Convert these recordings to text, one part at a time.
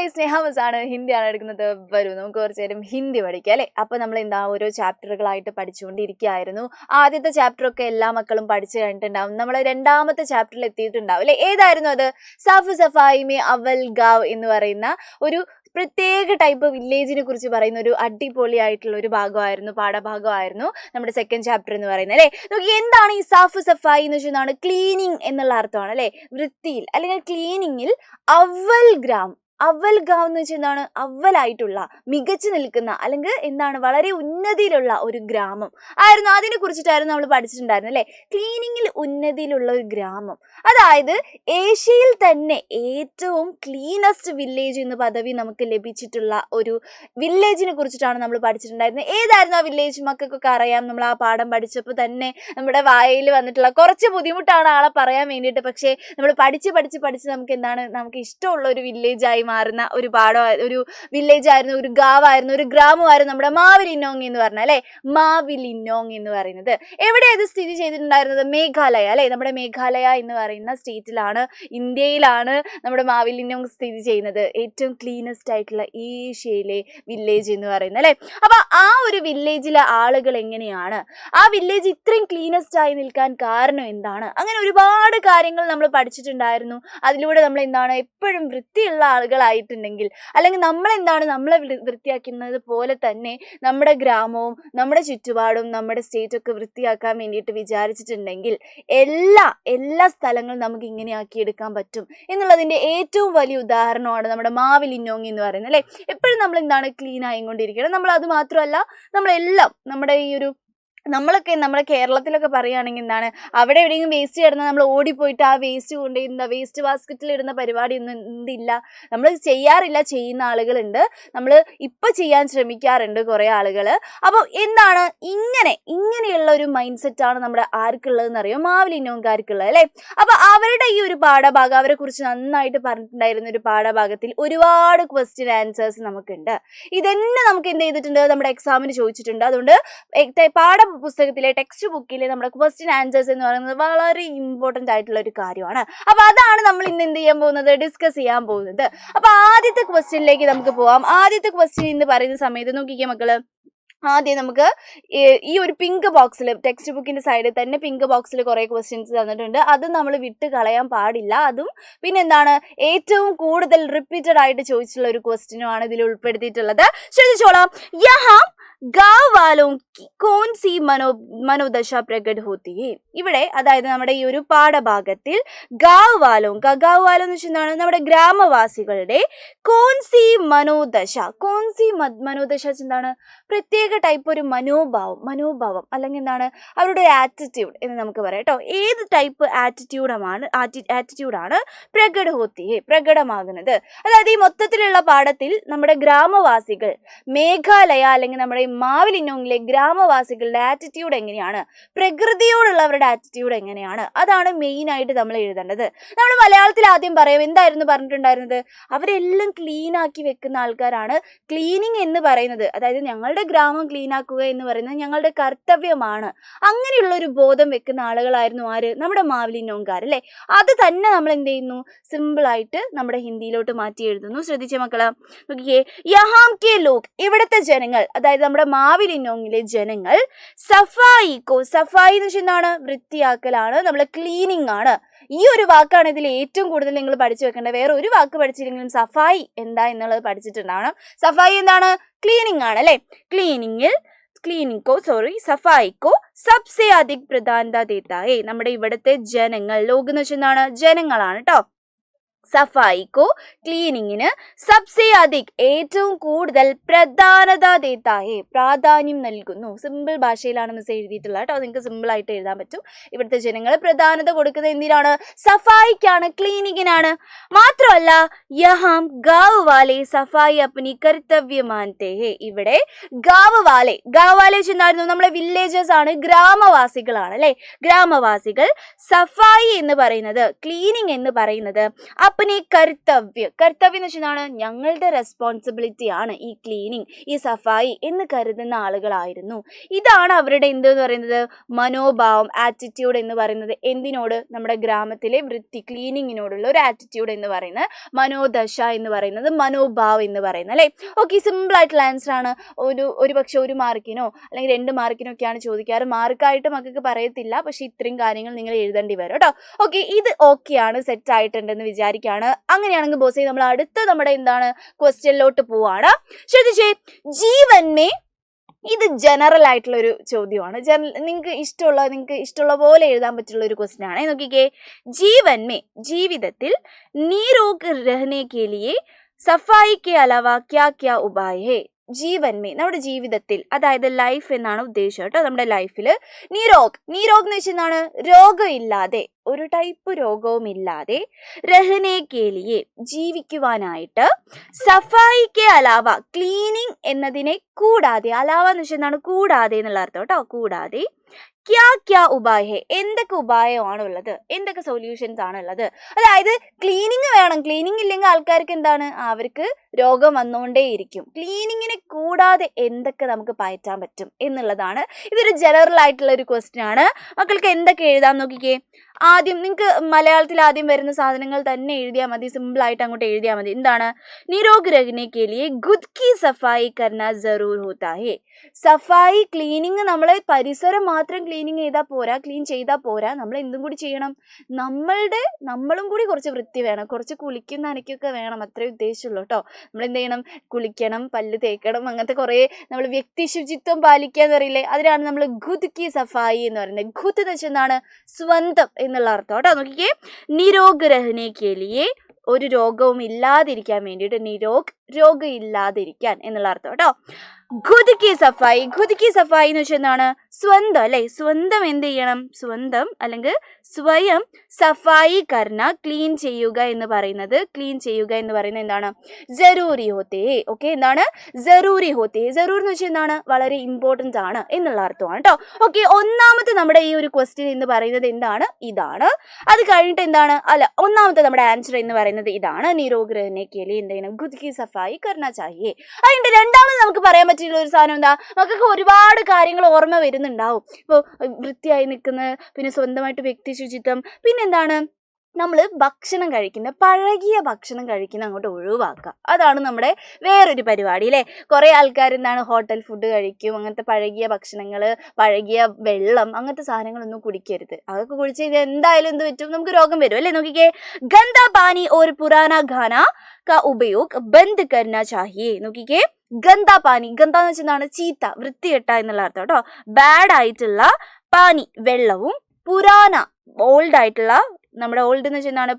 Guys, സ്നേഹാമസാണ്. ഹിന്ദിയാണ് എടുക്കുന്നത്. വരൂ നമുക്ക് കുറച്ച് നേരം ഹിന്ദി പഠിക്കാം അല്ലേ. അപ്പൊ നമ്മൾ എന്താ ഓരോ ചാപ്റ്ററുകളായിട്ട് പഠിച്ചുകൊണ്ടിരിക്കുകയായിരുന്നു. ആദ്യത്തെ ചാപ്റ്റർ ഒക്കെ എല്ലാ മക്കളും പഠിച്ചു കഴിഞ്ഞിട്ടുണ്ടാവും. നമ്മൾ രണ്ടാമത്തെ ചാപ്റ്ററിൽ എത്തിയിട്ടുണ്ടാവും അല്ലെ. ഏതായിരുന്നു അത്? സാഫ് സഫായി മേ അവൽ ഗാവ് എന്ന് പറയുന്ന ഒരു പ്രത്യേക ടൈപ്പ് വില്ലേജിനെ കുറിച്ച് പറയുന്ന ഒരു അടിപൊളിയായിട്ടുള്ള ഒരു ഭാഗമായിരുന്നു, പാഠഭാഗമായിരുന്നു നമ്മുടെ സെക്കൻഡ് ചാപ്റ്റർ എന്ന് പറയുന്നത് അല്ലേ. നോക്കി, എന്താണ് ഈ സാഫ് സഫായി എന്ന് വെച്ചാൽ ക്ലീനിങ് എന്നുള്ള അർത്ഥമാണ് അല്ലെ. വൃത്തിയിൽ അല്ലെങ്കിൽ ക്ലീനിങ്ങിൽ അവൽ ഗ്രാം, അവൽ ഗാവ് എന്ന് വെച്ചാൽ എന്താണ്? അവലായിട്ടുള്ള, മികച്ചു നിൽക്കുന്ന അല്ലെങ്കിൽ എന്താണ് വളരെ ഉന്നതിയിലുള്ള ഒരു ഗ്രാമം ആയിരുന്നു. അതിനെ കുറിച്ചിട്ടായിരുന്നു നമ്മൾ പഠിച്ചിട്ടുണ്ടായിരുന്നു അല്ലെ. ക്ലീനിങ്ങിൽ ഉന്നതിയിലുള്ള ഒരു ഗ്രാമം, അതായത് ഏഷ്യയിൽ തന്നെ ഏറ്റവും ക്ലീനസ്റ്റ് വില്ലേജ് എന്ന പദവി നമുക്ക് ലഭിച്ചിട്ടുള്ള ഒരു വില്ലേജിനെ കുറിച്ചിട്ടാണ് നമ്മൾ പഠിച്ചിട്ടുണ്ടായിരുന്നത്. ഏതായിരുന്നു ആ വില്ലേജ്? മക്കൾക്കൊക്കെ അറിയാം. നമ്മൾ ആ പാഠം പഠിച്ചപ്പോൾ തന്നെ നമ്മുടെ വായിൽ വന്നിട്ടുള്ള കുറച്ച് ബുദ്ധിമുട്ടാണ് ആളെ പറയാൻ വേണ്ടിയിട്ട്. പക്ഷേ നമ്മൾ പഠിച്ച് നമുക്ക് എന്താണ്, നമുക്ക് ഇഷ്ടമുള്ള ഒരു വില്ലേജായി മാറുന്ന ഒരു ഒരു വില്ലേജ് ആയിരുന്നു, ഒരു ഗാവായിരുന്നു, ഒരു ഗ്രാമമായിരുന്നു നമ്മുടെ മാവിലിനോങ് എന്ന് പറഞ്ഞാൽ അല്ലെ. മാവിലിനോങ് എന്ന് പറയുന്നത് എവിടെയത് സ്ഥിതി ചെയ്തിട്ടുണ്ടായിരുന്നത്? മേഘാലയ അല്ലെ. നമ്മുടെ മേഘാലയ എന്ന് പറയുന്ന സ്റ്റേറ്റിലാണ്, ഇന്ത്യയിലാണ് നമ്മുടെ മാവിലിനോങ് സ്ഥിതി ചെയ്യുന്നത്. ഏറ്റവും ക്ലീനസ്റ്റ് ആയിട്ടുള്ള ഏഷ്യയിലെ വില്ലേജ് എന്ന് പറയുന്നത് അല്ലെ. അപ്പൊ ആ ഒരു വില്ലേജിലെ ആളുകൾ എങ്ങനെയാണ്, ആ വില്ലേജ് ഇത്രയും ക്ലീനസ്റ്റ് ആയി നിൽക്കാൻ കാരണം എന്താണ്, അങ്ങനെ ഒരുപാട് കാര്യങ്ങൾ നമ്മൾ പഠിച്ചിട്ടുണ്ടായിരുന്നു. അതിലൂടെ നമ്മൾ എന്താണ്, എപ്പോഴും വൃത്തിയുള്ള ആളുകളായിട്ടുണ്ടെങ്കിൽ അല്ലെങ്കിൽ നമ്മളെ വൃത്തിയാക്കുന്നത് പോലെ തന്നെ നമ്മുടെ ഗ്രാമവും നമ്മുടെ ചുറ്റുപാടും നമ്മുടെ സ്റ്റേറ്റ് ഒക്കെ വൃത്തിയാക്കാൻ വേണ്ടിയിട്ട് വിചാരിച്ചിട്ടുണ്ടെങ്കിൽ എല്ലാ സ്ഥലങ്ങളും നമുക്ക് ഇങ്ങനെ ആക്കിയെടുക്കാൻ പറ്റും എന്നുള്ളതിന്റെ ഏറ്റവും വലിയ ഉദാഹരണമാണ് നമ്മുടെ മാവിലിനോങ് എന്ന് പറയുന്നത് അല്ലെ. എപ്പോഴും നമ്മൾ എന്താണ്, ക്ലീൻ ആയിക്കൊണ്ടിരിക്കണം. നമ്മൾ അത് മാത്രമല്ല, നമ്മളെല്ലാം നമ്മുടെ ഈ ഒരു നമ്മുടെ കേരളത്തിലൊക്കെ പറയുകയാണെങ്കിൽ എന്താണ്, അവിടെ എവിടെയെങ്കിലും വേസ്റ്റ് കിടന്നാൽ നമ്മൾ ഓടിപ്പോയിട്ട് ആ വേസ്റ്റ് കൊണ്ടുപോയി വേസ്റ്റ് ബാസ്ക്കറ്റിൽ ഇടുന്ന പരിപാടി ഒന്നും എന്തില്ല, നമ്മൾ ചെയ്യാറില്ല. ചെയ്യുന്ന ആളുകളുണ്ട്, നമ്മൾ ഇപ്പൊ ചെയ്യാൻ ശ്രമിക്കാറുണ്ട് കുറെ ആളുകൾ. അപ്പോൾ എന്താണ്, ഇങ്ങനെയുള്ള ഒരു മൈൻഡ് സെറ്റാണ് നമ്മുടെ ആർക്കുള്ളതെന്ന് അറിയാം, മാവിലിനോങ്കാർക്കുള്ളത് അല്ലെ. അപ്പൊ അവരുടെ ഈ ഒരു പാഠഭാഗം, അവരെ കുറിച്ച് നന്നായിട്ട് പറഞ്ഞിട്ടുണ്ടായിരുന്ന ഒരു പാഠഭാഗത്തിൽ ഒരുപാട് ക്വസ്റ്റ്യൻ ആൻസേഴ്സ് നമുക്കുണ്ട്. ഇതന്നെ നമുക്ക് എന്ത് ചെയ്തിട്ടുണ്ട്, നമ്മുടെ എക്സാമിന് ചോദിച്ചിട്ടുണ്ട്. അതുകൊണ്ട് പുസ്തകത്തിലെ ടെക്സ്റ്റ് ബുക്കിലെ നമ്മുടെ ക്വസ്റ്റ്യൻ ആൻസേഴ്സ് എന്ന് പറയുന്നത് വളരെ ഇമ്പോർട്ടന്റ് ആയിട്ടുള്ള ഒരു കാര്യമാണ്. അപ്പൊ അതാണ് നമ്മൾ ഇന്ന് എന്ത് ചെയ്യാൻ പോകുന്നത്, ഡിസ്കസ് ചെയ്യാൻ പോകുന്നത്. അപ്പൊ ആദ്യത്തെ ക്വസ്റ്റ്യനിലേക്ക് നമുക്ക് പോവാം. ആദ്യത്തെ ക്വസ്റ്റ്യൻ എന്ന് പറയുന്ന സമയത്ത് നോക്കിക്കേ മക്കള്, ആദ്യം നമുക്ക് ഈ ഒരു പിങ്ക് ബോക്സിൽ, ടെക്സ്റ്റ് ബുക്കിന്റെ സൈഡിൽ തന്നെ പിങ്ക് ബോക്സിൽ കുറെ ക്വസ്റ്റ്യൻസ് തന്നിട്ടുണ്ട്. അത് നമ്മൾ വിട്ട് കളയാൻ പാടില്ല. അതും പിന്നെന്താണ്, ഏറ്റവും കൂടുതൽ റിപ്പീറ്റഡ് ആയിട്ട് ചോദിച്ചിട്ടുള്ള ഒരു ക്വസ്റ്റ്യനുമാണ് ഇതിൽ ഉൾപ്പെടുത്തിയിട്ടുള്ളത്. ശ്രദ്ധിച്ചോളാം. യഹാം ഗാവ് വാലോം की कौन सी മനോദശ പ്രകട് ഹോത്തി ഹൈ. ഇവിടെ അതായത് നമ്മുടെ ഈ ഒരു പാഠഭാഗത്തിൽ ഗാവ് വാലോ എന്ന് വെച്ചാൽ എന്താണ്, നമ്മുടെ ഗ്രാമവാസികളുടെ കോൺസി മനോദശ എന്താണ്, പ്രത്യേക ടൈപ്പ് ഒരു മനോഭാവം അല്ലെങ്കിൽ എന്താണ്, അവരുടെ ഒരു ആറ്റിറ്റ്യൂഡ് എന്ന് നമുക്ക് പറയാം കേട്ടോ. ഏത് ടൈപ്പ് ആറ്റിറ്റ്യൂഡാണ് പ്രകട് ഹോത്തി ഹൈ, പ്രകടമാകുന്നത്. അതായത് ഈ മൊത്തത്തിലുള്ള പാഠത്തിൽ നമ്മുടെ ഗ്രാമവാസികൾ, മേഘാലയ അല്ലെങ്കിൽ നമ്മുടെ മാവിലിനോങ്ങിലെ ഗ്രാമവാസികളുടെ ആറ്റിറ്റ്യൂഡ് എങ്ങനെയാണ്, പ്രകൃതിയോടുള്ളവരുടെ ആറ്റിറ്റ്യൂഡ് എങ്ങനെയാണ്, അതാണ് മെയിൻ ആയിട്ട് നമ്മൾ എഴുതേണ്ടത്. നമ്മൾ മലയാളത്തിൽ ആദ്യം പറയാം, എന്തായിരുന്നു പറഞ്ഞിട്ടുണ്ടായിരുന്നത്, അവരെല്ലാം ക്ലീൻ ആക്കി വെക്കുന്ന ആൾക്കാരാണ്. ക്ലീനിങ് എന്ന് പറയുന്നത്, അതായത് ഞങ്ങളുടെ ഗ്രാമം ക്ലീൻ ആക്കുക എന്ന് പറയുന്നത് ഞങ്ങളുടെ കർത്തവ്യമാണ്. അങ്ങനെയുള്ള ഒരു ബോധം വെക്കുന്ന ആളുകളായിരുന്നു ആര്, നമ്മുടെ മാവിലിനോങ്കാർ അല്ലെ. അത് തന്നെ നമ്മൾ എന്ത് ചെയ്യുന്നു, സിമ്പിൾ ആയിട്ട് നമ്മുടെ ഹിന്ദിയിലോട്ട് മാറ്റി എഴുതുന്നു. ശ്രദ്ധിച്ച മക്കള് നോക്കിയേ, യഹാം കെ ലോഗ്, ഇവിടുത്തെ ജനങ്ങൾ, അതായത് നമ്മുടെ മാവിലിനോങ്ങിലെ ജനങ്ങൾ, സഫായി എന്ന് വെച്ചാൽ എന്താണ്, വൃത്തിയാക്കലാണ്, നമ്മളെ ക്ലീനിങ് ആണ്. ഈ ഒരു വാക്കാണ് ഇതിൽ ഏറ്റവും കൂടുതൽ നിങ്ങൾ പഠിച്ചു വെക്കേണ്ടത്. വേറെ ഒരു വാക്ക് പഠിച്ചില്ലെങ്കിലും സഫായി എന്താ എന്നുള്ളത് പഠിച്ചിട്ടുണ്ടാവണം. സഫായി എന്താണ്, ക്ലീനിങ് ആണ് അല്ലെ. സഫായിക്കോ സബ്സെ അധിക് പ്രധാനത ദേത്താ ഹൈ. നമ്മുടെ ഇവിടുത്തെ ജനങ്ങൾ, ലോഗ് എന്ന് വെച്ചാൽ എന്താണ്, ജനങ്ങളാണ് കേട്ടോ. സഫായിക്കോ, ക്ലീനിങ്ങിന്, സബ്സെ അധിക് ഏറ്റവും കൂടുതൽ, പ്രധാനത ദേത്താ ഹൈ പ്രാധാന്യം നൽകുന്നു. സിമ്പിൾ ഭാഷയിലാണ് മിസ് എഴുതിയിട്ടുള്ളത് കേട്ടോ, നിങ്ങൾക്ക് സിമ്പിൾ ആയിട്ട് എഴുതാൻ പറ്റും. ഇവിടുത്തെ ജനങ്ങൾ പ്രധാനത കൊടുക്കുന്നത് എന്തിനാണ്, സഫായിക്കാണ്, ക്ലീനിങ്ങിനാണ്. മാത്രമല്ല യഹാം ഗാവ് വാലെ സഫായി അപ്നി കർത്തവ്യ മാനത്തെ ഹൈ. ഇവിടെ ഗാവ് വാലെ ചെന്നായിരുന്നു, നമ്മളെ വില്ലേജേഴ്സ് ആണ്, ഗ്രാമവാസികളാണ് അല്ലെ. ഗ്രാമവാസികൾ സഫായി എന്ന് പറയുന്നത്, ക്ലീനിങ് എന്ന് പറയുന്നത് അപ്പനെ കർത്തവ്യം എന്ന് വെച്ചാൽ ഞങ്ങളുടെ റെസ്പോൺസിബിലിറ്റി ആണ് ഈ ക്ലീനിങ്, ഈ സഫായി എന്ന് കരുതുന്ന ആളുകളായിരുന്നു. ഇതാണ് അവരുടെ എന്തെന്ന് പറയുന്നത് മനോഭാവം, ആറ്റിറ്റ്യൂഡ് എന്ന് പറയുന്നത്. എന്തിനോട്? നമ്മുടെ ഗ്രാമത്തിലെ വൃത്തി, ക്ലീനിങ്ങിനോടുള്ള ഒരു ആറ്റിറ്റ്യൂഡ് എന്ന് പറയുന്നത്, മനോദശ എന്ന് പറയുന്നത്, മനോഭാവം എന്ന് പറയുന്നത് അല്ലേ. ഓക്കെ, സിമ്പിൾ ആയിട്ടുള്ള ആൻസർ ആണ്. ഒരു പക്ഷെ 1 മാർക്കിനോ അല്ലെങ്കിൽ 2 മാർക്കിനോ ഒക്കെയാണ് ചോദിക്കാറ്. മാർക്കായിട്ട് മക്കൾക്ക് പറയത്തില്ല, പക്ഷെ ഇത്രയും കാര്യങ്ങൾ നിങ്ങൾ എഴുതേണ്ടി വരും കേട്ടോ. ഓക്കെ, ഇത് ഓക്കെയാണ്, സെറ്റ് ആയിട്ടുണ്ടെന്ന് വിചാരിക്കുകയാണ്. അങ്ങനെയാണെങ്കിൽ ബോസേ നമ്മൾ അടുത്ത നമ്മുടെ എന്താണ് ക്വസ്റ്റ്യനിലോട്ട് പോവാണ്. ശ്രദ്ധിച്ചേ, ജീവന്മേ, ഇത് ജനറൽ ആയിട്ടുള്ള ഒരു ചോദ്യമാണ്. നിങ്ങൾക്ക് ഇഷ്ടമുള്ള പോലെ എഴുതാൻ പറ്റുള്ള ഒരു ക്വസ്റ്റ്യൻ ആണ്. നോക്കിക്കേ, ജീവന്മേ, ജീവിതത്തിൽ നീരോഗ് രഹനെ കെ ലിയെ സഫായി കെ അലാവ ക്യാ ക്യാ ഉപായ് ഹേ. ജീവന്മേ, നമ്മുടെ ജീവിതത്തിൽ, അതായത് ലൈഫ് എന്നാണ് ഉദ്ദേശം കേട്ടോ. നമ്മുടെ ലൈഫിൽ നീരോഗ് എന്ന് വെച്ചാൽ എന്താണ്? രോഗമില്ലാതെ, ഒരു ടൈപ്പ് രോഗവും ഇല്ലാതെ, രഹനെ കേലിയെ ജീവിക്കുവാനായിട്ട്, സഫായിക്ക് അലാവ ക്ലീനിങ് എന്നതിനെ കൂടാതെ, അലാവ എന്ന് വെച്ചാൽ എന്താണ്? കൂടാതെ എന്നുള്ള അർത്ഥം കേട്ടോ. കൂടാതെ ക്യാ ക്യാ ഉപായ ഹേ, എന്തൊക്കെ ഉപായമാണ് ഉള്ളത്, എന്തൊക്കെ സൊല്യൂഷൻസ് ആണ് ഉള്ളത്. അതായത് ക്ലീനിങ് വേണം, ക്ലീനിങ് ഇല്ലെങ്കിൽ ആൾക്കാർക്ക് എന്താണ്, അവർക്ക് രോഗം വന്നുകൊണ്ടേയിരിക്കും. ക്ലീനിങ്ങിനെ കൂടാതെ എന്തൊക്കെ നമുക്ക് പയറ്റാൻ പറ്റും എന്നുള്ളതാണ്. ഇതൊരു ജനറൽ ആയിട്ടുള്ള ഒരു ക്വസ്റ്റ്യൻ ആണ്. മക്കൾക്ക് എന്തൊക്കെ എഴുതാൻ നോക്കിക്കേ. ആദ്യം നിങ്ങൾക്ക് മലയാളത്തിൽ ആദ്യം വരുന്ന സാധനങ്ങൾ തന്നെ എഴുതിയാൽ മതി, സിമ്പിൾ ആയിട്ട് അങ്ങോട്ട് എഴുതിയാൽ മതി. എന്താണ്? നിരോഗ് രഖ്നെ കെ ലിയെ ഖുദ് കി സഫായി കർന ജറൂർ ഹോത്താ ഹേ. സഫായി, ക്ലീനിങ്, നമ്മളെ പരിസരം മാത്രം ക്ലീൻ ചെയ്താൽ പോരാ, നമ്മൾ എന്തും കൂടി ചെയ്യണം. നമ്മളും കൂടി കുറച്ച് വൃത്തി വേണം, കുറച്ച് കുളിക്കുന്ന നനയ്ക്കൊക്കെ വേണം, അത്രേ ഉദ്ദേശമുള്ളൂ കേട്ടോ. നമ്മൾ എന്ത് ചെയ്യണം? കുളിക്കണം, പല്ല് തേക്കണം, അങ്ങനത്തെ കുറേ നമ്മൾ വ്യക്തി ശുചിത്വം പാലിക്കുക എന്ന് പറയില്ലേ, അതിനാണ് നമ്മൾ ഖുദ് കി സഫായി എന്ന് പറയുന്നത്. ഖുദ് എന്ന് വെച്ചാൽ എന്താണ്? സ്വന്തം എന്നുള്ള അർത്ഥം കേട്ടോ. നോക്കിക്കേ, നിരോഗ് രഹനെ കെ ലിയെ, ഒരു രോഗവും ഇല്ലാതിരിക്കാൻ വേണ്ടിയിട്ട്, രോഗം ഇല്ലാതിരിക്കാൻ എന്നുള്ള അർത്ഥം കേട്ടോ. ഖുദ് കി സഫായി എന്ന് വെച്ചാൽ എന്താണ്? സ്വന്തം അല്ലെ. സ്വന്തം എന്ത് ചെയ്യണം? സ്വന്തം അല്ലെങ്കിൽ സ്വയം സഫായി കർണ, ക്ലീൻ ചെയ്യുക എന്ന് പറയുന്നത് എന്താണ്? ജറൂരി ഹോത്തേ. ഓക്കെ, എന്താണ്? ജറൂരി ഹോത്തേ. ജറൂർ എന്ന് വെച്ചാൽ എന്താണ്? വളരെ ഇമ്പോർട്ടൻ്റ് ആണ് എന്നുള്ള അർത്ഥമാണ് കേട്ടോ. ഓക്കെ, ഒന്നാമത്തെ നമ്മുടെ ഈ ഒരു ക്വസ്റ്റ്യൻ എന്ന് പറയുന്നത് എന്താണ്? ഇതാണ്. അത് കഴിഞ്ഞിട്ട് എന്താണ്? ഒന്നാമത്തെ നമ്മുടെ ആൻസർ എന്ന് പറയുന്നത് ഇതാണ്. നിരോഗ് രഹനെ കെ ലിയെ എന്ത് ചെയ്യണം? ഖുദ് കി സഫായി കർണ ചാഹിയേ. അതിന്റെ രണ്ടാമത് നമുക്ക് പറയാൻ പറ്റിയ ഒരു സാധനം എന്താ? നമുക്ക് ഒരുപാട് കാര്യങ്ങൾ ഓർമ്മ വരുന്നുണ്ടാവും. ഇപ്പോൾ വൃത്തിയായി നിൽക്കുന്ന, പിന്നെ സ്വന്തമായിട്ട് വ്യക്തി ശുചിത്വം, പിന്നെന്താണ്? നമ്മൾ പഴകിയ ഭക്ഷണം കഴിക്കുന്ന അങ്ങോട്ട് ഒഴിവാക്കുക. അതാണ് നമ്മുടെ വേറൊരു പരിപാടി അല്ലേ. കുറേ ആൾക്കാർ എന്താണ് ഹോട്ടൽ ഫുഡ് കഴിക്കും, അങ്ങനത്തെ പഴകിയ ഭക്ഷണങ്ങൾ, പഴകിയ വെള്ളം, അങ്ങനത്തെ സാധനങ്ങളൊന്നും കുടിക്കരുത്. അതൊക്കെ കുടിച്ച് കഴിഞ്ഞാൽ എന്തായാലും എന്ത് പറ്റും? നമുക്ക് രോഗം വരും അല്ലേ. നോക്കിക്കേ, ഗന്ദാ പാനി ഓർ പുരാന ഖാന കാ ഉപയോഗ് ബന്ദ് കർന ചാഹിയേ. നോക്കിക്കേ, ഗന്ദാ പാനി, ഗന്ദ എന്ന് വെച്ചാൽ ചീത്ത, വൃത്തികെട്ട എന്നുള്ള അർത്ഥം കേട്ടോ. ബാഡ് ആയിട്ടുള്ള പാനി, വെള്ളവും, പുരാന, ഓൾഡ് ആയിട്ടുള്ള, നമ്മുടെ ഓൾഡ് എന്ന് വെച്ചാൽ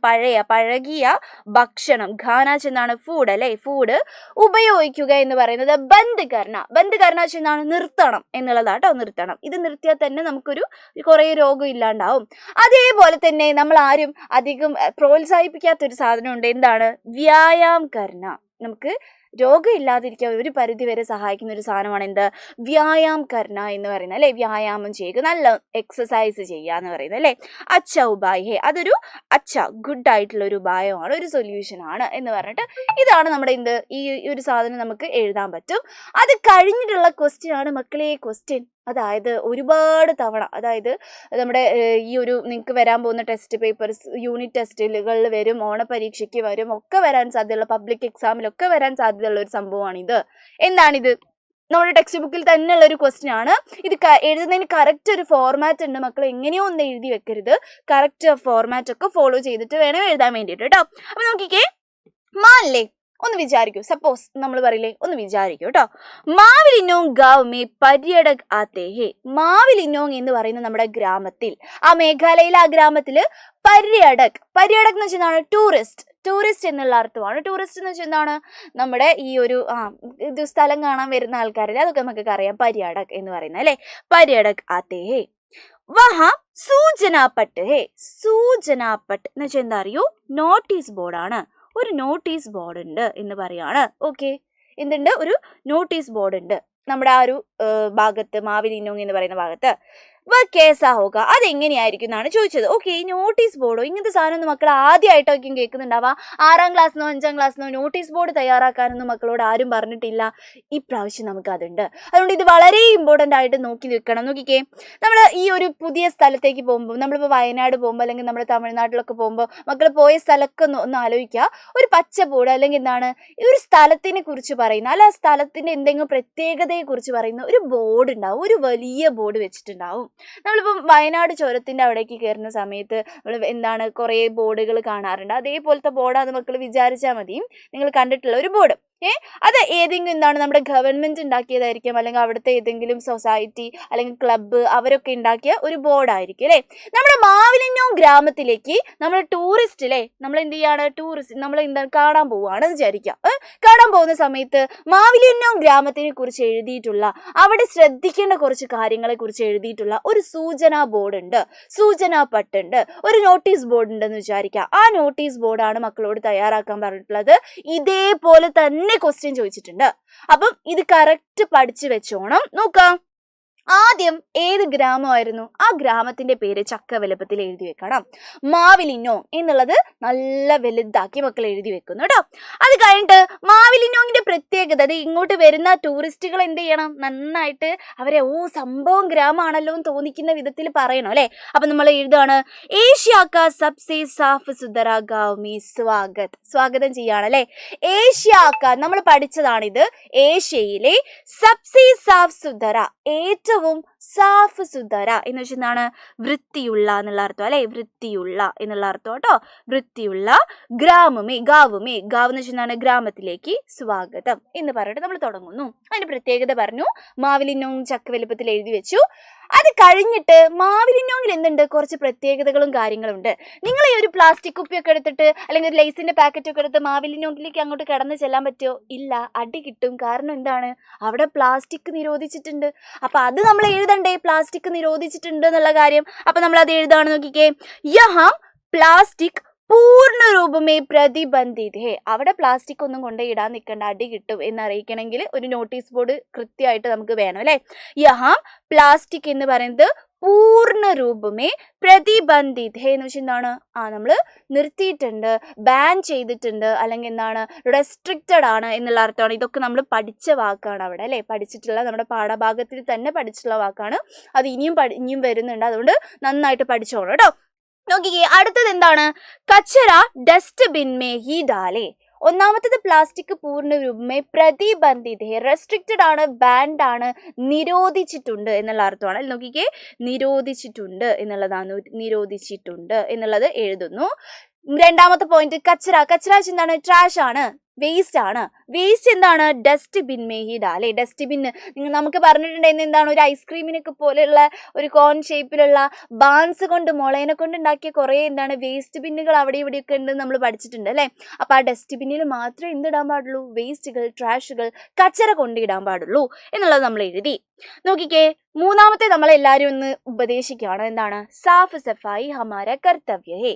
പഴകിയ ഭക്ഷണം, ഖാന ചെന്നാണ് ഫുഡ് അല്ലേ, ഫുഡ് ഉപയോഗിക്കുക എന്ന് പറയുന്നത് ബന്ദ് കർണ വെച്ചാൽ നിർത്തണം എന്നുള്ളതാട്ടോ. നിർത്തണം. ഇത് നിർത്തിയാൽ തന്നെ നമുക്കൊരു കുറേ രോഗം ഇല്ലാണ്ടാവും. അതേപോലെ തന്നെ നമ്മൾ ആരും അധികം പ്രോത്സാഹിപ്പിക്കാത്തൊരു സാധനമുണ്ട്. എന്താണ്? വ്യായാം കർണ. നമുക്ക് രോഗം ഇല്ലാതിരിക്കാൻ ഒരു പരിധി വരെ സഹായിക്കുന്ന ഒരു സാധനമാണ് എന്ത്? വ്യായാം കർണ എന്ന് പറയുന്നത് അല്ലേ. വ്യായാമം ചെയ്യുക, നല്ല എക്സസൈസ് ചെയ്യുക എന്ന് പറയുന്നത് അല്ലേ. അച്ഛ ഉപായ് ഹേ, അതൊരു ഗുഡ് ആയിട്ടുള്ള ഒരു ഉപായമാണ്, ഒരു സൊല്യൂഷൻ ആണ് എന്ന് പറഞ്ഞിട്ട് ഇതാണ് നമ്മുടെ ഈ ഒരു സാധനം നമുക്ക് എഴുതാൻ പറ്റും. അത് കഴിഞ്ഞിട്ടുള്ള ക്വസ്റ്റ്യൻ ആണ് മക്കളെ ക്വസ്റ്റ്യൻ. അതായത് ഒരുപാട് തവണ, അതായത് നമ്മുടെ ഈ ഒരു നിങ്ങൾക്ക് വരാൻ പോകുന്ന ടെസ്റ്റ് പേപ്പേഴ്സ്, യൂണിറ്റ് ടെസ്റ്റുകളിൽ വരും, ഓണപരീക്ഷയ്ക്ക് വരും, ഒക്കെ വരാൻ സാധ്യതയുള്ള, പബ്ലിക് എക്സാമിലൊക്കെ വരാൻ സാധ്യതയുള്ള ഒരു സംഭവമാണിത്. എന്താണിത്? നമ്മുടെ ടെക്സ്റ്റ് ബുക്കിൽ തന്നെയുള്ള ഒരു ക്വസ്റ്റ്യൻ ആണ്. ഇത് എഴുതുന്നതിന് കറക്റ്റ് ഒരു ഫോർമാറ്റ് ഉണ്ട് മക്കൾ. എങ്ങനെയോ ഒന്നും എഴുതി വെക്കരുത്. കറക്റ്റ് ഫോർമാറ്റ് ഒക്കെ ഫോളോ ചെയ്തിട്ട് വേണം എഴുതാൻ വേണ്ടിയിട്ട് കേട്ടോ. അപ്പം നോക്കിക്കേ, മാല്ലേ ഒന്ന് വിചാരിക്കൂ. സപ്പോസ് നമ്മൾ പറയില്ലേ, ഒന്ന് വിചാരിക്കൂ കേട്ടോ. മാവിലിനോങ് ഗാവ് മേ പര്യടക് ആത്തേ ഹേ. മാവിലിനോങ് എന്ന് പറയുന്ന നമ്മുടെ ഗ്രാമത്തിൽ, ആ മേഘാലയയിലെ ആ ഗ്രാമത്തിൽ പര്യടക് എന്ന് വെച്ചാൽ ടൂറിസ്റ്റ് എന്നുള്ള അർത്ഥമാണ്. ടൂറിസ്റ്റ് എന്ന് വെച്ചാൽ എന്താണ്? നമ്മുടെ ഈ ഒരു ഇത് സ്ഥലം കാണാൻ വരുന്ന ആൾക്കാരല്ലേ, അതൊക്കെ നമുക്കൊക്കെ അറിയാം. പര്യടക് എന്ന് പറയുന്നത് അല്ലേ. പര്യടക് ആത്തേ ഹേ വഹ സൂചനാപട്ട് ഹേ. സൂചനാപട്ട് എന്ന് വെച്ചാൽ എന്താ അറിയൂ? നോട്ടീസ് ബോർഡാണ്. ഒരു നോട്ടീസ് ബോർഡ് ഉണ്ട് എന്ന് പറയാണ്. ഓക്കെ, എന്തുണ്ട്? ഒരു നോട്ടീസ് ബോർഡ് ഉണ്ട് നമ്മുടെ ആ ഒരു ഭാഗത്ത്, മാവിലിനോങ് എന്ന് പറയുന്ന ഭാഗത്ത്. വ കേസാ ഹോക അതെങ്ങനെയായിരിക്കും എന്നാണ് ചോദിച്ചത്. ഓക്കെ, ഈ നോട്ടീസ് ബോർഡോ ഇങ്ങനത്തെ സാധനം മക്കൾ ആദ്യമായിട്ടൊക്കെയും കേൾക്കുന്നുണ്ടാവാ. 6ാം ക്ലാസ്സിനോ 5ാം ക്ലാസ്സിനോ നോട്ടീസ് ബോർഡ് തയ്യാറാക്കാനൊന്നും മക്കളോട് ആരും പറഞ്ഞിട്ടില്ല. ഇപ്രാവശ്യം നമുക്ക് അതുണ്ട്. അതുകൊണ്ട് ഇത് വളരെ ഇമ്പോർട്ടൻ്റ് ആയിട്ട് നോക്കി നിൽക്കണം. നോക്കിക്കേ, നമ്മൾ ഈ ഒരു പുതിയ സ്ഥലത്തേക്ക് പോകുമ്പോൾ, നമ്മളിപ്പോൾ വയനാട് പോകുമ്പോൾ അല്ലെങ്കിൽ നമ്മുടെ തമിഴ്നാട്ടിലൊക്കെ പോകുമ്പോൾ മക്കൾ പോയ സ്ഥലമൊക്കെ ഒന്ന് ആലോചിക്കുക. ഒരു പച്ച ബോർഡ് അല്ലെങ്കിൽ എന്താണ് ഈ ഒരു സ്ഥലത്തിനെ കുറിച്ച് പറയുന്ന, അല്ല ആ സ്ഥലത്തിൻ്റെ എന്തെങ്കിലും പ്രത്യേകതയെ കുറിച്ച് പറയുന്ന ഒരു ബോർഡ് ഉണ്ടാവും, ഒരു വലിയ ബോർഡ് വെച്ചിട്ടുണ്ടാവും. നമ്മളിപ്പം വയനാട് ചുരത്തിൻ്റെ അവിടേക്ക് കയറുന്ന സമയത്ത് നമ്മൾ എന്താണ് കുറേ ബോർഡുകൾ കാണാറുണ്ട്. അതേപോലത്തെ ബോർഡാന്ന് മക്കൾ വിചാരിച്ചാൽ മതി. നിങ്ങൾ കണ്ടിട്ടുള്ള ഒരു ബോർഡ് അത് ഏതെങ്കിലും എന്താണ് നമ്മുടെ ഗവൺമെൻറ് ഉണ്ടാക്കിയതായിരിക്കും, അല്ലെങ്കിൽ അവിടുത്തെ ഏതെങ്കിലും സൊസൈറ്റി അല്ലെങ്കിൽ ക്ലബ്ബ് അവരൊക്കെ ഉണ്ടാക്കിയ ഒരു ബോർഡായിരിക്കും അല്ലേ. നമ്മുടെ മാവിലിന്നോ ഗ്രാമത്തിലേക്ക് നമ്മൾ ടൂറിസ്റ്റ് അല്ലേ, നമ്മൾ എന്ത് ചെയ്യാണ്, ടൂറിസ്റ്റ് നമ്മൾ എന്താണ് കാണാൻ പോവുകയാണ് വിചാരിക്കുക. കാണാൻ പോകുന്ന സമയത്ത് മാവിലിന്നോ ഗ്രാമത്തിനെ കുറിച്ച് എഴുതിയിട്ടുള്ള, അവിടെ ശ്രദ്ധിക്കേണ്ട കുറച്ച് കാര്യങ്ങളെ കുറിച്ച് എഴുതിയിട്ടുള്ള ഒരു സൂചനാ ബോർഡ് ഉണ്ട്, സൂചനാ പട്ടുണ്ട്, ഒരു നോട്ടീസ് ബോർഡ് ഉണ്ടെന്ന് വിചാരിക്കുക. ആ നോട്ടീസ് ബോർഡാണ് മക്കളോട് തയ്യാറാക്കാൻ പറഞ്ഞിട്ടുള്ളത്. ഇതേപോലെ തന്നെ ക്വസ്റ്റ്യൻ ചോദിച്ചിട്ടുണ്ട്. അപ്പം ഇത് കറക്റ്റ് പഠിച്ചു വെച്ചോണം. നോക്കാം, ആദ്യം ഏത് ഗ്രാമമായിരുന്നു, ആ ഗ്രാമത്തിന്റെ പേര് ചക്ക വലുപ്പത്തിൽ എഴുതി വെക്കണം. മാവിലിന്നോ എന്നുള്ളത് നല്ല വലുതാക്കി മക്കൾ എഴുതി വെക്കുന്നു കേട്ടോ. അത് കഴിഞ്ഞിട്ട് മാവിലിന്നോങ്ങിന്റെ പ്രത്യേകത, അത് ഇങ്ങോട്ട് വരുന്ന ടൂറിസ്റ്റുകൾ എന്ത് ചെയ്യണം, നന്നായിട്ട് അവരെ സംഭവം ഗ്രാമമാണല്ലോ എന്ന് തോന്നിക്കുന്ന വിധത്തിൽ പറയണം അല്ലെ. അപ്പൊ നമ്മൾ എഴുതാണ് ഏഷ്യാക്ക സബ്സെ സാഫ് സുന്ദര ഗാവ് മേ സ്വാഗത്, സ്വാഗതം ചെയ്യാണ് അല്ലെ. ഏഷ്യാക്ക നമ്മൾ പഠിച്ചതാണിത്. ഏഷ്യയിലെ സബ്സെ സാഫ് സുന്ദര, ഏറ്റവും സാഫ് സുന്ദര എന്ന് വെച്ചാൽ എന്താണ്, വൃത്തിയുള്ള എന്നുള്ള അർത്ഥം അല്ലെ, വൃത്തിയുള്ള എന്നുള്ള അർത്ഥം കേട്ടോ. വൃത്തിയുള്ള ഗ്രാമമേ, ഗാവുമേ, ഗാവ് എന്ന് വെച്ചാൽ എന്താണ്, ഗ്രാമത്തിലേക്ക് സ്വാഗതം എന്ന് പറഞ്ഞിട്ട് നമ്മൾ തുടങ്ങുന്നു. അതിന്റെ പ്രത്യേകത പറഞ്ഞു, മാവിലിന്നോങ് ചക്ക വലുപ്പത്തിൽ എഴുതി വെച്ചു. അത് കഴിഞ്ഞിട്ട് മാവിലിന്നോങ്ങിൽ എന്തുണ്ട്, കുറച്ച് പ്രത്യേകതകളും കാര്യങ്ങളും ഉണ്ട്. നിങ്ങൾ ഈ ഒരു പ്ലാസ്റ്റിക് കുപ്പിയൊക്കെ എടുത്തിട്ട് അല്ലെങ്കിൽ ഒരു ലേസിന്റെ പാക്കറ്റൊക്കെ എടുത്ത് മാവിലിന്നോങ്ങിലേക്ക് അങ്ങോട്ട് കടന്ന് ചെല്ലാൻ പറ്റുമോ? ഇല്ല, അടി കിട്ടും. കാരണം എന്താണ്, അവിടെ പ്ലാസ്റ്റിക് നിരോധിച്ചിട്ടുണ്ട്. അപ്പൊ അത് നമ്മൾ എഴുതണ്ടേ, പ്ലാസ്റ്റിക് നിരോധിച്ചിട്ടുണ്ട് എന്നുള്ള കാര്യം. അപ്പൊ നമ്മൾ അത് എഴുതാണ്. നോക്കിക്കേ, യഹാം പ്ലാസ്റ്റിക് പൂർണ്ണ രൂപമേ പ്രതിബന്ധിത് ഹേ, അവിടെ പ്ലാസ്റ്റിക് ഒന്നും കൊണ്ടുപോയിടാൻ നിൽക്കേണ്ട, അടി കിട്ടും എന്നറിയിക്കണമെങ്കിൽ ഒരു നോട്ടീസ് ബോർഡ് കൃത്യമായിട്ട് നമുക്ക് വേണം അല്ലെ. യഹാം പ്ലാസ്റ്റിക് എന്ന് പറയുന്നത് പൂർണ്ണ രൂപമേ പ്രതിബന്ധിത് ഹേ എന്ന് വെച്ചാൽ എന്താണ്, നമ്മൾ നിർത്തിയിട്ടുണ്ട്, ബാൻ ചെയ്തിട്ടുണ്ട്, അല്ലെങ്കിൽ എന്താണ്, റെസ്ട്രിക്റ്റഡ് ആണ് എന്നുള്ള അർത്ഥമാണ്. ഇതൊക്കെ നമ്മൾ പഠിച്ച വാക്കാണ് അവിടെ അല്ലെ, പഠിച്ചിട്ടുള്ള നമ്മുടെ പാഠഭാഗത്തിൽ തന്നെ പഠിച്ചിട്ടുള്ള വാക്കാണ്. അത് ഇനിയും വരുന്നുണ്ട്, അതുകൊണ്ട് നന്നായിട്ട് പഠിച്ചോളൂ കേട്ടോ. നോക്കിക്കേ, അടുത്തത് എന്താണ്, കച്ചറ ഡസ്റ്റ്ബിൻ മേ ഹി ഡാലേ. ഒന്നാമത്തത് പ്ലാസ്റ്റിക് പൂർണ്ണ രൂപമേ പ്രതിബന്ധിത, റെസ്ട്രിക്റ്റഡ് ആണ്, ബാൻഡ് ആണ്, നിരോധിച്ചിട്ടുണ്ട് എന്നുള്ള അർത്ഥമാണ്. നോക്കിക്കേ, നിരോധിച്ചിട്ടുണ്ട് എന്നുള്ളതാണ്, നിരോധിച്ചിട്ടുണ്ട് എന്നുള്ളത് എഴുതുന്നു. രണ്ടാമത്തെ പോയിന്റ്, കച്ചറ, കച്ചറ എന്താണ്, ട്രാഷ് ആണ്, വേസ്റ്റ് ആണ്. വേസ്റ്റ് എന്താണ്, ഡസ്റ്റ്ബിൻ മേഹി ഡാലേ. ഡസ്റ്റ്ബിൻ നമുക്ക് പറഞ്ഞിട്ടുണ്ടായിരുന്നു എന്താണ്, ഒരു ഐസ്ക്രീമിനൊക്കെ പോലെയുള്ള ഒരു കോൺ ഷേപ്പിലുള്ള ബാൻസ് കൊണ്ട്, മുളേനെ കൊണ്ട് ഉണ്ടാക്കിയ കുറേ എന്താണ് വേസ്റ്റ് ബിന്നുകൾ അവിടെ ഇവിടെയൊക്കെ ഉണ്ട് നമ്മൾ പഠിച്ചിട്ടുണ്ട് അല്ലേ. അപ്പൊ ആ ഡസ്റ്റ്ബിന്നിൽ മാത്രമേ എന്തിടാൻ പാടുള്ളൂ, വേസ്റ്റുകൾ, ട്രാഷുകൾ, കച്ചറ കൊണ്ടിടാൻ പാടുള്ളൂ എന്നുള്ളത് നമ്മൾ എഴുതി. നോക്കിക്കേ, മൂന്നാമത്തെ നമ്മളെല്ലാവരും ഒന്ന് ഉപദേശിക്കുകയാണ്. എന്താണ്, സാഫ് സഫായി ഹമാര കർത്തവ്യ ഹേ.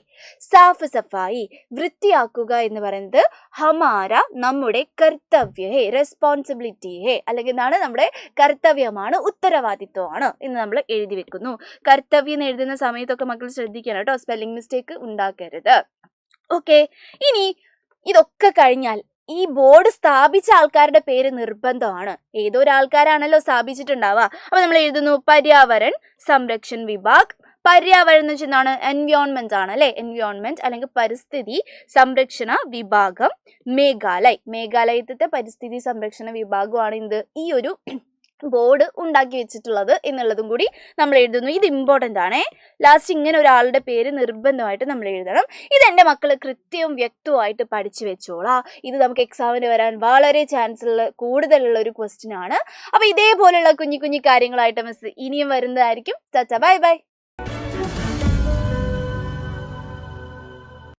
സാഫ് സഫായി വൃത്തിയാക്കുക എന്ന് പറയുന്നത് ഹമാര നമ്മുടെ കർത്തവ്യ ഹേ, റെസ്പോൺസിബിലിറ്റി ഹേ, അല്ലെങ്കിൽ എന്താണ്, നമ്മുടെ കർത്തവ്യമാണ്, ഉത്തരവാദിത്വമാണ് എന്ന് നമ്മൾ എഴുതി വെക്കുന്നു. കർത്തവ്യം എഴുതുന്ന സമയത്തൊക്കെ മക്കൾ ശ്രദ്ധിക്കണം കേട്ടോ, സ്പെല്ലിംഗ് മിസ്റ്റേക്ക് ഉണ്ടാക്കരുത്. ഓക്കെ, ഇനി ഇതൊക്കെ കഴിഞ്ഞാൽ ഈ ബോർഡ് സ്ഥാപിച്ച ആൾക്കാരുടെ പേര് നിർബന്ധമാണ്. ഏതോ ഒരാൾക്കാരാണല്ലോ സ്ഥാപിച്ചിട്ടുണ്ടാവുക. അപ്പൊ നമ്മൾ എഴുതുന്നു പര്യാവരൺ സംരക്ഷൺ വിഭാഗ്. പര്യാവരണം എന്ന് വെച്ചാൽ എന്താണ്, എൻവയോൺമെന്റ് ആണ് അല്ലെ, എൻവയോൺമെന്റ് അല്ലെങ്കിൽ പരിസ്ഥിതി സംരക്ഷണ വിഭാഗം മേഘാലയ്. മേഘാലയത്തെ പരിസ്ഥിതി സംരക്ഷണ വിഭാഗമാണ് ഇത് ഈ ഒരു ബോർഡ് ഉണ്ടാക്കി വെച്ചിട്ടുള്ളത് എന്നുള്ളതും കൂടി നമ്മൾ എഴുതുന്നു. ഇത് ഇമ്പോർട്ടൻ്റ് ആണേ. ലാസ്റ്റ് ഇങ്ങനെ ഒരാളുടെ പേര് നിർബന്ധമായിട്ട് നമ്മൾ എഴുതണം. ഇതെൻ്റെ മക്കൾ കൃത്യവും വ്യക്തമായിട്ട് പഠിച്ചു വെച്ചോളാം. ഇത് നമുക്ക് എക്സാമിന് വരാൻ വളരെ കൂടുതലുള്ള ഒരു ക്വസ്റ്റ്യൻ ആണ്. അപ്പോൾ ഇതേപോലെയുള്ള കുഞ്ഞു കുഞ്ഞു കാര്യങ്ങളായിട്ട് മിസ് ഇനിയും വരുന്നതായിരിക്കും. Bye bye.